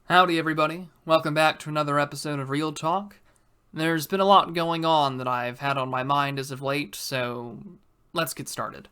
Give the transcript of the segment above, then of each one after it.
Howdy everybody, welcome back to another episode of Real Talk. There's been a lot going on that I've had on my mind as of late, so let's get started.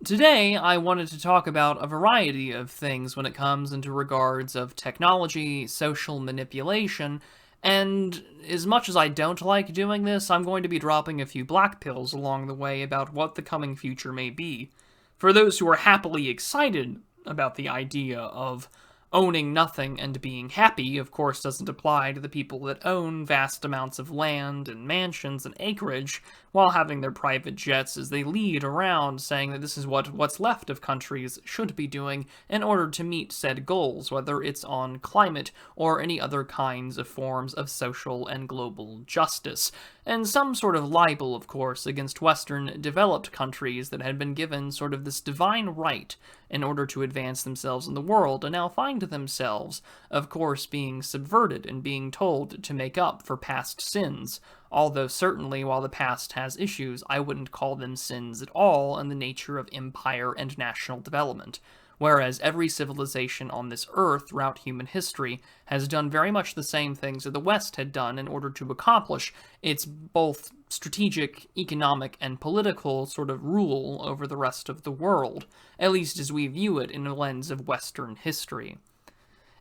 Today I wanted to talk about a variety of things when it comes into regards of technology, social manipulation, and as much as I don't like doing this, I'm going to be dropping a few black pills along the way about what the coming future may be. For those who are happily excited about the idea of owning nothing and being happy, of course, doesn't apply to the people that own vast amounts of land and mansions and acreage while having their private jets as they lead around saying that this is what's left of countries should be doing in order to meet said goals, whether it's on climate or any other kinds of forms of social and global justice. And some sort of libel, of course, against Western developed countries that had been given sort of this divine right in order to advance themselves in the world, and now find themselves, of course, being subverted and being told to make up for past sins. Although certainly, while the past has issues, I wouldn't call them sins at all in the nature of empire and national development. Whereas every civilization on this earth throughout human history has done very much the same things that the West had done in order to accomplish its both strategic, economic, and political sort of rule over the rest of the world, at least as we view it in a lens of Western history.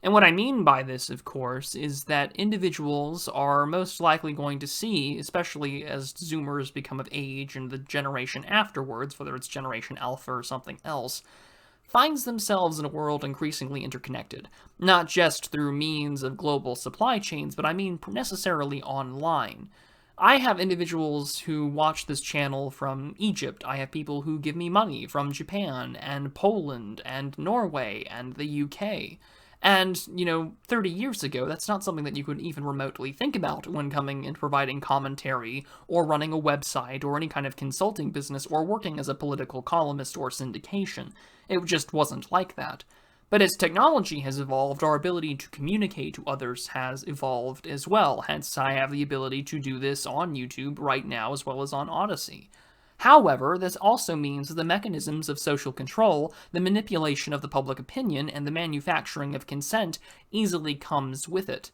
And what I mean by this, of course, is that individuals are most likely going to see, especially as Zoomers become of age and the generation afterwards, whether it's Generation Alpha or something else, finds themselves in a world increasingly interconnected, not just through means of global supply chains, but I mean necessarily online. I have individuals who watch this channel from Egypt. I have people who give me money from Japan and Poland and Norway and the UK. And, 30 years ago, that's not something that you could even remotely think about when coming and providing commentary, or running a website, or any kind of consulting business, or working as a political columnist or syndication. It just wasn't like that. But as technology has evolved, our ability to communicate to others has evolved as well, hence I have the ability to do this on YouTube right now as well as on Odyssey. However, this also means that the mechanisms of social control, the manipulation of the public opinion, and the manufacturing of consent easily comes with it.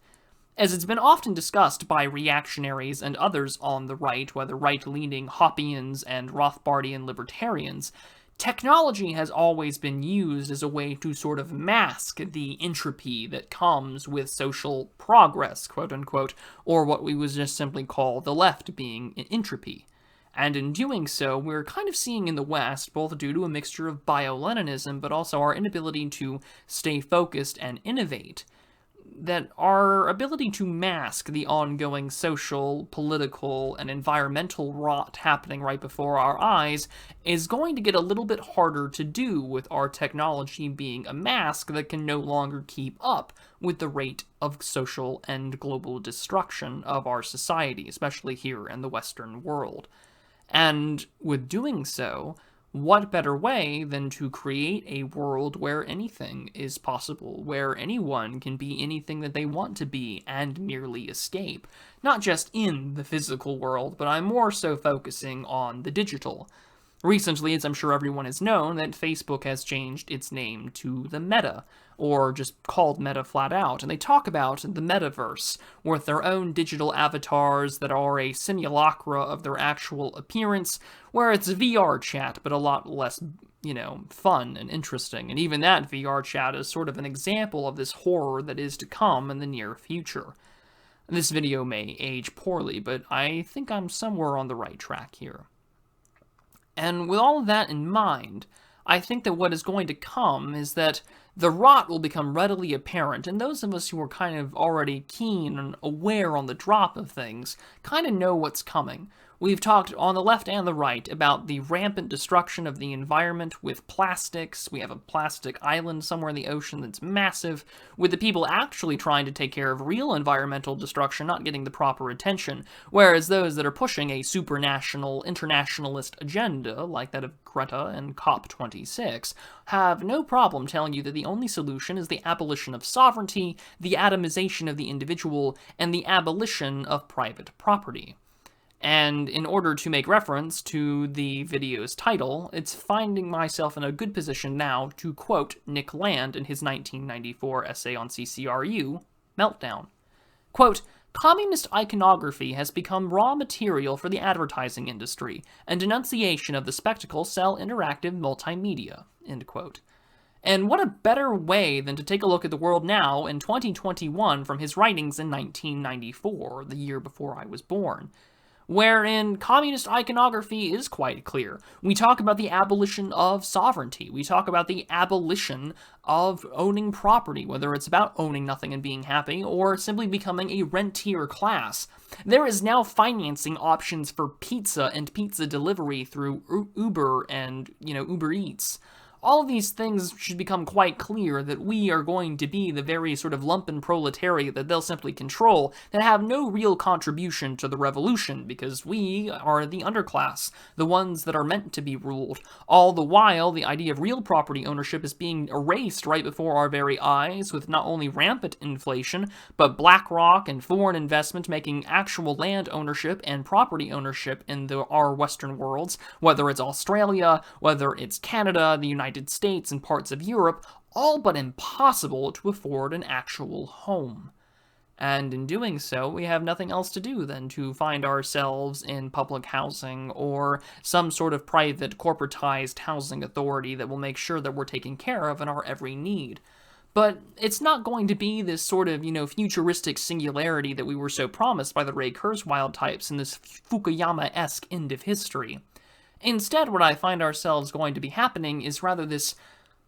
As it's been often discussed by reactionaries and others on the right, whether right-leaning Hoppians and Rothbardian libertarians, technology has always been used as a way to sort of mask the entropy that comes with social progress, quote-unquote, or what we would just simply call the left being entropy. And in doing so, we're kind of seeing in the West, both due to a mixture of bio-Leninism, but also our inability to stay focused and innovate, that our ability to mask the ongoing social, political, and environmental rot happening right before our eyes is going to get a little bit harder to do with our technology being a mask that can no longer keep up with the rate of social and global destruction of our society, especially here in the Western world. And with doing so, what better way than to create a world where anything is possible, where anyone can be anything that they want to be and merely escape? Not just in the physical world, but I'm more so focusing on the digital. Recently, as I'm sure everyone has known, that Facebook has changed its name to the Meta, or just called Meta flat out, and they talk about the metaverse, with their own digital avatars that are a simulacra of their actual appearance, where it's VR chat, but a lot less, fun and interesting, and even that VR chat is sort of an example of this horror that is to come in the near future. This video may age poorly, but I think I'm somewhere on the right track here. And with all of that in mind, I think that what is going to come is that the rot will become readily apparent, and those of us who are kind of already keen and aware on the drop of things kind of know what's coming. We've talked on the left and the right about the rampant destruction of the environment with plastics. We have a plastic island somewhere in the ocean that's massive, with the people actually trying to take care of real environmental destruction not getting the proper attention, whereas those that are pushing a supranational, internationalist agenda, like that of Greta and COP26, have no problem telling you that the only solution is the abolition of sovereignty, the atomization of the individual, and the abolition of private property. And in order to make reference to the video's title, it's finding myself in a good position now to quote Nick Land in his 1994 essay on CCRU, Meltdown. Quote, "Communist iconography has become raw material for the advertising industry, and denunciation of the spectacle sell interactive multimedia." End quote. And what a better way than to take a look at the world now in 2021 from his writings in 1994, the year before I was born, wherein communist iconography is quite clear. We talk about the abolition of sovereignty. We talk about the abolition of owning property, whether it's about owning nothing and being happy, or simply becoming a rentier class. There is now financing options for pizza and pizza delivery through Uber and, Uber Eats. All of these things should become quite clear that we are going to be the very sort of lumpen proletariat that they'll simply control, that have no real contribution to the revolution, because we are the underclass, the ones that are meant to be ruled. All the while, the idea of real property ownership is being erased right before our very eyes, with not only rampant inflation, but BlackRock and foreign investment making actual land ownership and property ownership in our Western worlds, whether it's Australia, whether it's Canada, the United States, and parts of Europe, all but impossible to afford an actual home. And in doing so, we have nothing else to do than to find ourselves in public housing or some sort of private corporatized housing authority that will make sure that we're taken care of in our every need. But it's not going to be this sort of, futuristic singularity that we were so promised by the Ray Kurzweil types in this Fukuyama-esque end of history. Instead, what I find ourselves going to be happening is rather this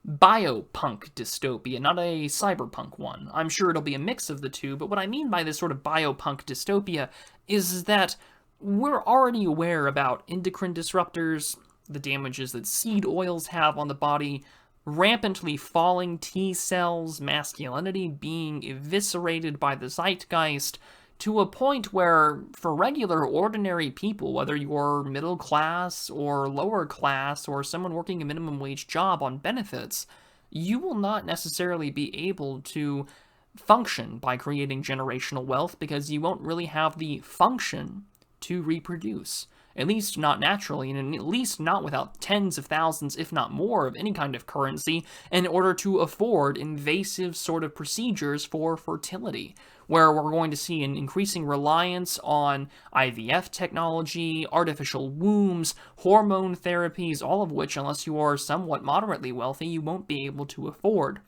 biopunk dystopia, not a cyberpunk one. I'm sure it'll be a mix of the two, but what I mean by this sort of biopunk dystopia is that we're already aware about endocrine disruptors, the damages that seed oils have on the body, rampantly falling T cells, masculinity being eviscerated by the zeitgeist, to a point where, for regular, ordinary people, whether you're middle class or lower class or someone working a minimum wage job on benefits, you will not necessarily be able to function by creating generational wealth because you won't really have the function to reproduce. At least not naturally, and at least not without tens of thousands, if not more, of any kind of currency in order to afford invasive sort of procedures for fertility, where we're going to see an increasing reliance on IVF technology, artificial wombs, hormone therapies, all of which, unless you are somewhat moderately wealthy, you won't be able to afford.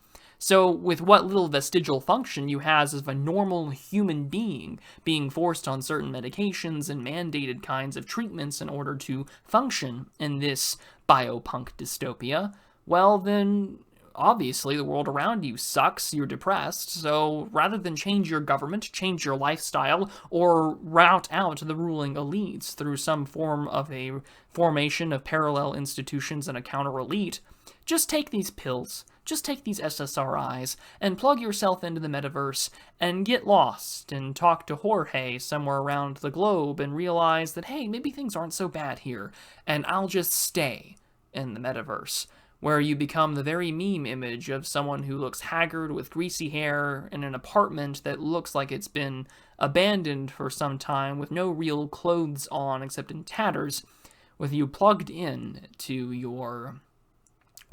So, with what little vestigial function you have as a normal human being being forced on certain medications and mandated kinds of treatments in order to function in this biopunk dystopia, well then, obviously the world around you sucks, you're depressed, so rather than change your government, change your lifestyle, or route out the ruling elites through some form of a formation of parallel institutions and a counter-elite, just take these pills. Just take these SSRIs and plug yourself into the metaverse and get lost and talk to Jorge somewhere around the globe and realize that, hey, maybe things aren't so bad here, and I'll just stay in the metaverse, where you become the very meme image of someone who looks haggard with greasy hair in an apartment that looks like it's been abandoned for some time with no real clothes on except in tatters, with you plugged in to your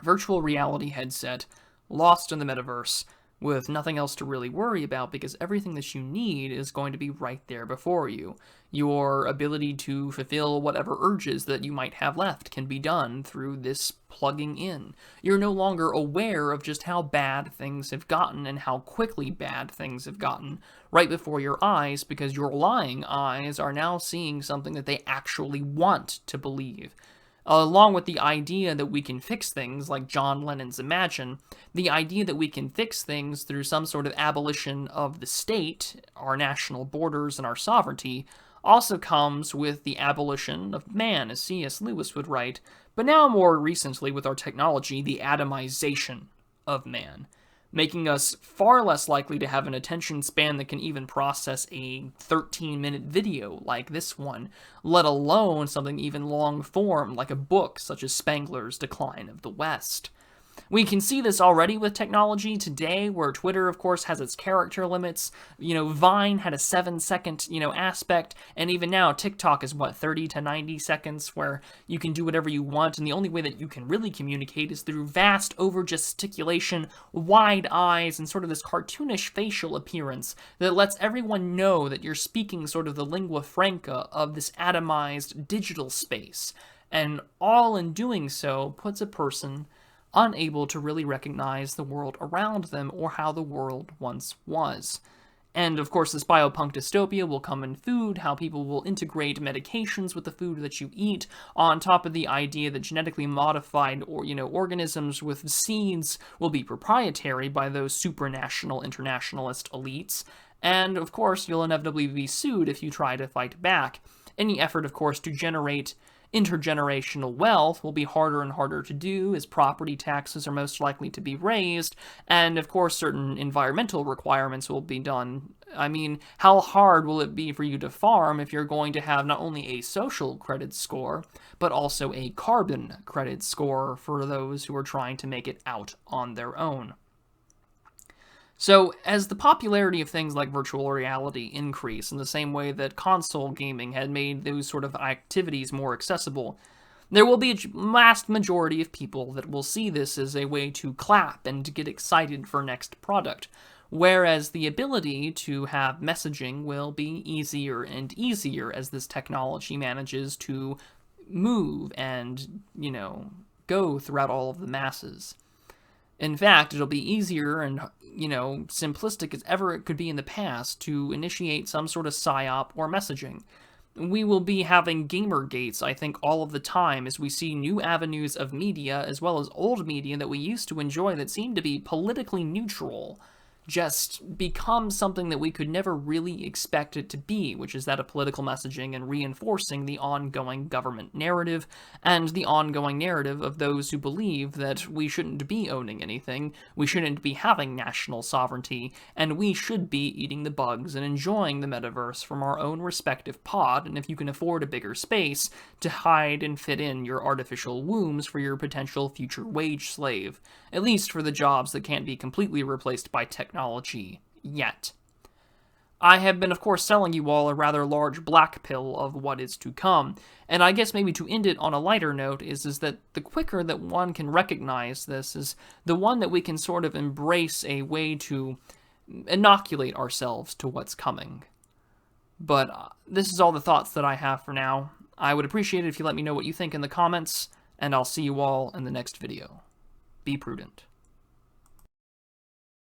virtual reality headset, lost in the metaverse, with nothing else to really worry about because everything that you need is going to be right there before you. Your ability to fulfill whatever urges that you might have left can be done through this plugging in. You're no longer aware of just how bad things have gotten and how quickly bad things have gotten right before your eyes because your lying eyes are now seeing something that they actually want to believe. Along with the idea that we can fix things, like John Lennon's Imagine, the idea that we can fix things through some sort of abolition of the state, our national borders, and our sovereignty, also comes with the abolition of man, as C.S. Lewis would write, but now more recently with our technology, the atomization of man, making us far less likely to have an attention span that can even process a 13-minute video like this one, let alone something even long-form like a book such as Spengler's Decline of the West. We can see this already with technology today, where Twitter, of course, has its character limits. Vine had a 7-second, aspect, and even now TikTok is, 30 to 90 seconds, where you can do whatever you want, and the only way that you can really communicate is through vast over-gesticulation, wide eyes, and sort of this cartoonish facial appearance that lets everyone know that you're speaking sort of the lingua franca of this atomized digital space. And all in doing so puts a person unable to really recognize the world around them or how the world once was. And of course, this biopunk dystopia will come in food, how people will integrate medications with the food that you eat, on top of the idea that genetically modified organisms with seeds will be proprietary by those supranational internationalist elites. And of course, you'll inevitably be sued if you try to fight back. Any effort, of course, to generate intergenerational wealth will be harder and harder to do, as property taxes are most likely to be raised, and of course certain environmental requirements will be done. I mean, how hard will it be for you to farm if you're going to have not only a social credit score, but also a carbon credit score for those who are trying to make it out on their own? So, as the popularity of things like virtual reality increase in the same way that console gaming had made those sort of activities more accessible, there will be a vast majority of people that will see this as a way to clap and to get excited for next product, whereas the ability to have messaging will be easier and easier as this technology manages to move and, go throughout all of the masses. In fact, it'll be easier and, simplistic as ever it could be in the past to initiate some sort of psyop or messaging. We will be having Gamergates, I think, all of the time as we see new avenues of media as well as old media that we used to enjoy that seemed to be politically neutral just become something that we could never really expect it to be, which is that of political messaging and reinforcing the ongoing government narrative and the ongoing narrative of those who believe that we shouldn't be owning anything, we shouldn't be having national sovereignty, and we should be eating the bugs and enjoying the metaverse from our own respective pod, and if you can afford a bigger space, to hide and fit in your artificial wombs for your potential future wage slave, at least for the jobs that can't be completely replaced by technology yet. I have been, of course, selling you all a rather large black pill of what is to come, and I guess maybe to end it on a lighter note is that the quicker that one can recognize this is the one that we can sort of embrace a way to inoculate ourselves to what's coming. But this is all the thoughts that I have for now. I would appreciate it if you let me know what you think in the comments, and I'll see you all in the next video. Be prudent.